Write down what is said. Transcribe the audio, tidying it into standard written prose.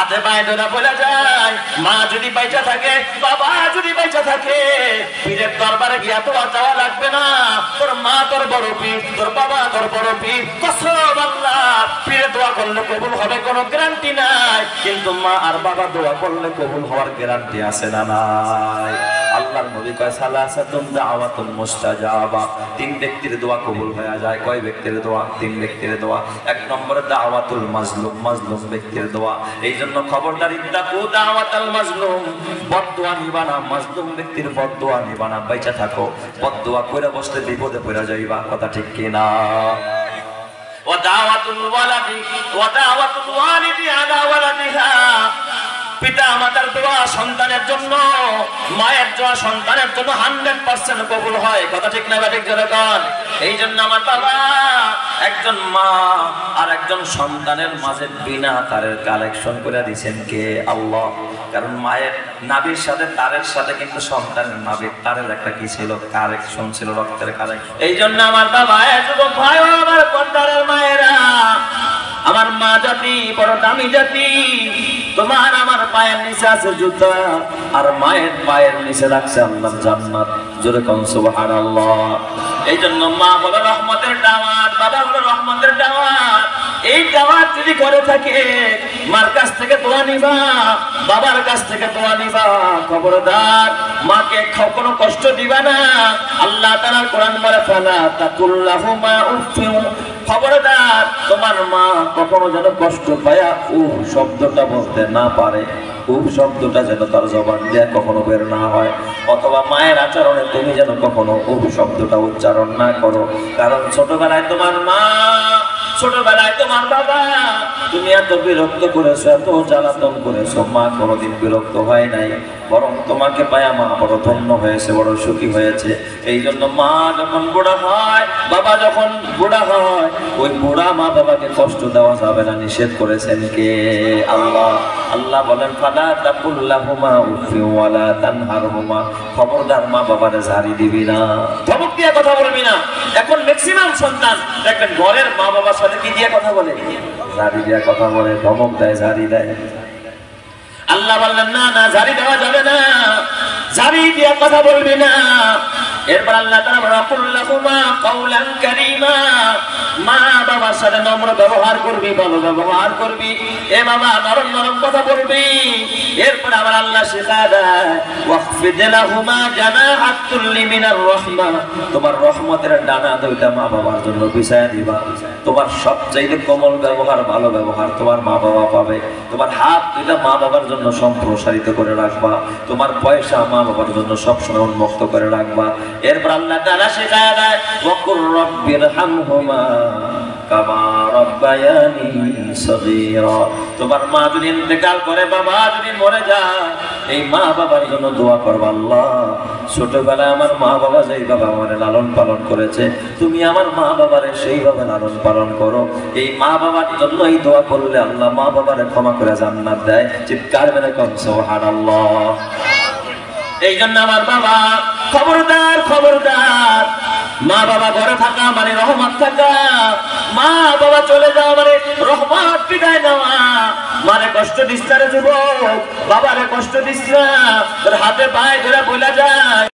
হাতে পায়ে ধরে বলে যায়, মা যদি বেঁচে থাকে, বাবা যদি বেঁচে থাকে, পীরের দরবারে গিয়া তো চাওয়া লাগবে না। তোর মা তোর বড় পীর, তোর বাবা তোর বড় পীর, কসম আল্লাহ, পীরে দোয়া করলে কবুল হবে কোনো গ্যারান্টি নাই, কিন্তু মা আর বাবা দোয়া করলে কবুল হওয়ার গ্যারান্টি আছে না নাই? আল্লাহর নবী কয় সালাসাতুন দাওয়াতুন মুস্তাজাবা, তিন ব্যক্তির দোয়া কবুল হয়ে যায়। কয় ব্যক্তির দোয়া? তিন ব্যক্তির দোয়া। এক নম্বরে দাওয়াতুল মাজলুম, মাজলুম ব্যক্তির দোয়া। এই জন্য খবরদার, ইত্তাকু দাওয়াতাল মাজলুম, বদদোয়া নিবা না, মাজলুম ব্যক্তির বদদোয়া নিবা না। বেঁচে থাকো, বদদোয়া কইরা বসলে বিপদে পড়ে যাইবা, কথা ঠিক কি না? ওয়া দাওয়াতুল ওয়ালাদি ওয়া দাওয়াতুল ওয়ালিদি আলা ওয়ালাদিহা, পিতা মাতার দোয়া সন্তানের জন্য, মায়ের দোয়া সন্তানের জন্য 100% কবুল হয়, কথা ঠিক না ঠিক জোরে কোন? এই জন্য আমার বাবা, একজন মা আর একজন সন্তানের মাঝে বিনা তারের কালেকশন করে দিয়েছেন কে? আল্লাহ। কারণ মায়ের নাভির সাথে তারের সাথে কিন্তু সন্তানের নাভির তারের একটা কি ছিল? কালেকশন ছিল, রক্তের কালেকশন। এই জন্য আমার বাবা, যুবক ভাই, আমার পর্দারের মায়েরা, আমার মা জাতি বড় দামি জাতি। তোমার আমার পায়ের নিচে আছে জুতা, আর মায়ের পায়ের নিচে রাখছে আল্লাহর জান্নাত। জোরে কোন সুবহানাল্লাহ। এই জন্য মা হলো রহমতের দাওয়াত, বাবা হলো রহমতের দাওয়াত। এই দাওয়াত যদি করে থাকে, মার কাছ থেকে দোয়া নিবা, বাবার কাছ থেকে দোয়া নিবা, খবরদার মাকে কোনো কষ্ট দিবা না। আল্লাহ তাআলা কোরআন বলে, ফালা তাকুল্লাহুমা উফফিন, খবরদার তোমার মা কখনো যেন কষ্ট পায়া শব্দটা বলতে না পারে, শব্দটা যেন তার জবান দিয়ে কখনো বের না হয়, অথবা মায়ের আচরণে তুমি যেন কখনো শব্দটা উচ্চারণ না করো। কারণ ছোটবেলায় তোমার মা, ছোটবেলায় তোমার বাবা তুমি এত বিরক্ত করেছো, এত জ্বালাতন করেছো, মা কোনোদিন বিরক্ত হয় নাই, বরং তোমাকে পায়া মা বড় ধন্য হয়েছে, বড় সুখী হয়েছে। এই জন্য মা যখন বুড়া হয়, বাবা যখন বুড়া হয়, ওই বুড়া মা বাবাকে কষ্ট দেওয়া যাবে না, নিষেধ করেছেন কে? আল্লাহ। আল্লাহ বলেন, ফালা তাকুল্লাহুমা উফফি ওয়ালা তানহারহুমা, খবরদার মা বাবারে ঝাড়ি দিবি না, ধমক দিয়ে কথা বলবি না। এখন ম্যাক্সিমাম সন্তান দেখবেন ঘরের মা বাবার সাথে কি দিয়ে কথা বলে? ঝাড়ি দিয়ে কথা বলে, ধমক দেয়, ঝাড়ি দেয়। আল্লাহ বললেন, না না, ঝাড়ি দেওয়া যাবে না, ঝাড়ি দিয়ে কথা বলবি না। এরপর আল্লাহ তাআলা বলেন, কুল্লাহুমা কাওলান কারীমা, মা বাবার সাথে নম্র ব্যবহার করবি, ভালো ব্যবহার করবি, এ বাবা নরম নরম কথা বলবি। এরপর আবার আল্লাহ শিখায় দেয়, ওয়াখফিদ লাহুমা জানাহাতুল মিনার রাহমা, তোমার রহমতের ডানা দুইটা মা বাবার জন্য বিছায়া দিবা। তোমার সবচাইতে কোমল ব্যবহার, ভালো ব্যবহার তোমার মা বাবা পাবে। তোমার হাত দুইটা মা বাবার জন্য সম্প্রসারিত করে রাখবা, তোমার পয়সা মা বাবার জন্য সবসময় উন্মুক্ত করে রাখবা। এরপর আল্লাহ তাআলা শিখায়া দেয়, ওয়াকুর রাব্বিরহামহুমা কামা রাব্বায়ানি সগীরা, তোমার মা যদি ইন্তেকাল করে, বাবা যদি মরে যায়, এই মা বাবার জন্য দোয়া করবা, আল্লাহ ছোটবেলায় আমার মা বাবা যেইভাবে আমার লালন পালন করেছে, তুমি আমার মা বাবারে সেইভাবে লালন পালন করো। এই মা বাবার জন্য এই দোয়া করলে আল্লাহ মা বাবারে ক্ষমা করে জান্নাত দেয়। চিৎকার মেরে কোন সুবহানাল্লাহ। এই জন্য আমার বাবা, খবরদার খবরদার, মা বাবা ঘরে থাকা মানে রহমত থাকা, মা বাবা চলে যাওয়া মানে রহমত বিদায় নেওয়া। মারে কষ্ট দিস না রে যুবক, বাবারে কষ্ট দিস না, তোর হাতে পায়ে ধরে বলে যায়।